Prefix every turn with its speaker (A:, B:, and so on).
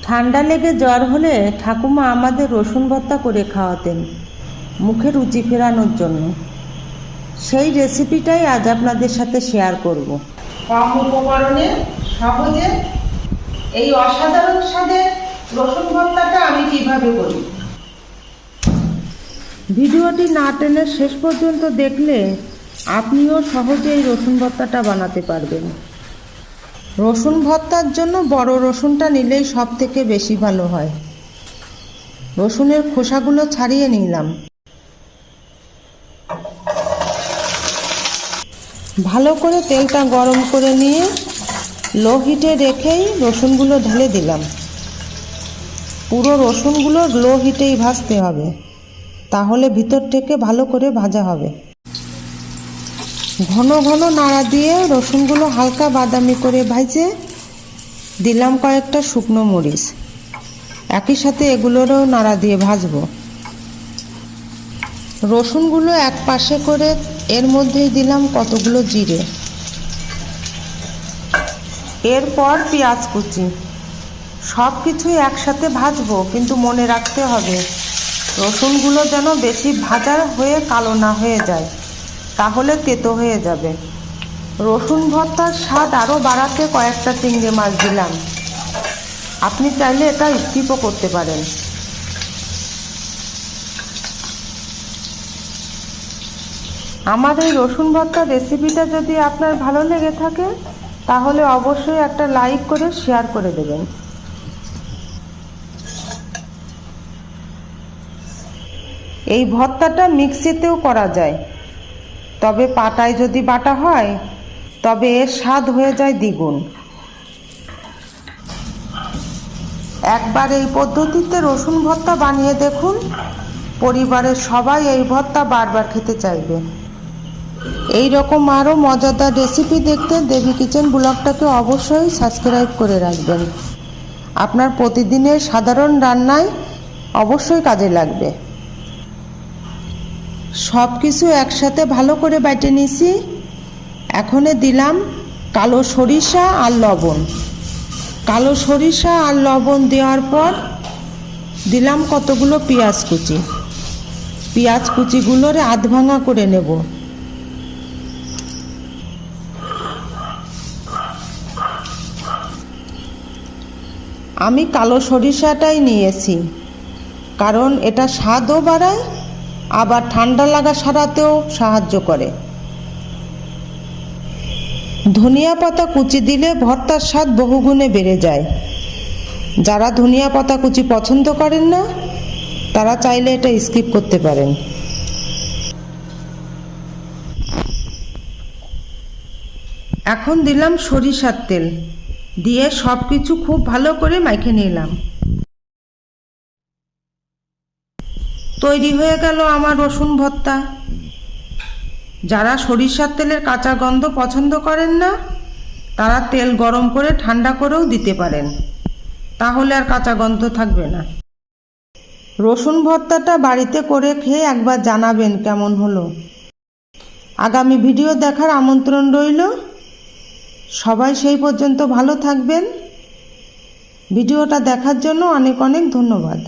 A: ঠান্ডা লেগে জ্বর হলে ঠাকুমা আমাদের রসুন ভর্তা করে খাওয়াতেন মুখে রুচি ফেরানোর জন্য। সেই রেসিপিটাই আজ আপনাদের সাথে শেয়ার করব। কম উপকরণে সহজে এই অসাধারণ স্বাদের রসুন ভর্তাটা আমি কিভাবে করি। ভিডিওটি না টেনে শেষ পর্যন্ত দেখলে আপনিও সহজে এই রসুন ভর্তাটা বানাতে পারবেন। রসুন ভর্তার জন্য বড় রসুনটা নিলেই সব থেকে বেশি ভালো হয়। রসুনের খোসাগুলো ছাড়িয়ে নিলাম। ভালো করে তেলটা গরম করে নিয়ে লো হিটে রেখেই রসুনগুলো ঢেলে দিলাম। পুরো রসুনগুলো লো হিটেই ভাজতে হবে, তাহলে ভিতর থেকে ভালো করে ভাজা হবে। ঘন ঘন নাড়া দিয়ে রসুনগুলো হালকা বাদামি করে ভেজে দিলাম কয়েকটা শুকনো মরিচ। একই সাথে এগুলোরও নাড়া দিয়ে ভাজবো। রসুনগুলো এক পাশে করে এর মধ্যেই দিলাম কতগুলো জিরে। এরপর পেঁয়াজ কুচি। সব কিছুই একসাথে ভাজবো, কিন্তু মনে রাখতে হবে রসুনগুলো যেন বেশি ভাজা হয়ে কালো না হয়ে যায়, তাহলে তেতো হয়ে যাবে। রসুন ভর্তার স্বাদ আরও বাড়াতে কয়েকটা চিংড়ি মাছ দিলাম। আপনি চাইলে এটা স্কিপও করতে পারেন। আমার এই রসুন ভর্তার রেসিপিটা যদি আপনার ভালো লেগে থাকে তাহলে অবশ্যই একটা লাইক করে শেয়ার করে দেবেন। এই ভর্তাটা মিক্সিতেও করা যায়, তবে পাটায় যদি বাটা হয় তবে এর স্বাদ হয়ে যায় দ্বিগুণ। একবার এই পদ্ধতিতে রসুন ভর্তা বানিয়ে দেখুন, পরিবারের সবাই এই ভর্তা বারবার খেতে চাইবে। এই রকম আরও মজাদার রেসিপি দেখতে দেবী কিচেন ব্লগটাকে অবশ্যই সাবস্ক্রাইব করে রাখবেন। আপনার প্রতিদিনের সাধারণ রান্নায় অবশ্যই কাজে লাগবে। সব কিছু একসাথে ভালো করে বেটে নিছি। এখন দিলাম কালো সরিষা আর লবণ। কালো সরিষা আর লবণ দেওয়ার পর দিলাম কতগুলো পেঁয়াজ কুচি। পেঁয়াজ কুচিগুলোর আধ ভাঙা করে নেব। আমি কালো সরিষাটাই নিয়েছি, কারণ এটা স্বাদও বাড়ায় আবার ঠান্ডা লাগা সারাতেও সাহায্য করে। ধনিয়া পাতা কুচি দিলে ভর্তার স্বাদ বহুগুণে বেড়ে যায়। যারা ধনিয়া পাতা কুচি পছন্দ করেন না তারা চাইলে এটা স্কিপ করতে পারেন। এখন দিলাম সরিষার তেল দিয়ে সব কিছু খুব ভালো করে মাখে নিলাম। তৈরি হয়ে গেল আমার রসুন ভর্তা। যারা সরিষার তেলের কাঁচা গন্ধ পছন্দ করেন না তারা তেল গরম করে ঠান্ডা করেও দিতে পারেন, তাহলে আর কাঁচা গন্ধ থাকবে না। রসুন ভর্তাটা বাড়িতে করে খেয়ে একবার জানাবেন কেমন হলো। আগামী ভিডিও দেখার আমন্ত্রণ রইল। সবাই সেই পর্যন্ত ভালো থাকবেন। ভিডিওটা দেখার জন্য অনেক অনেক ধন্যবাদ।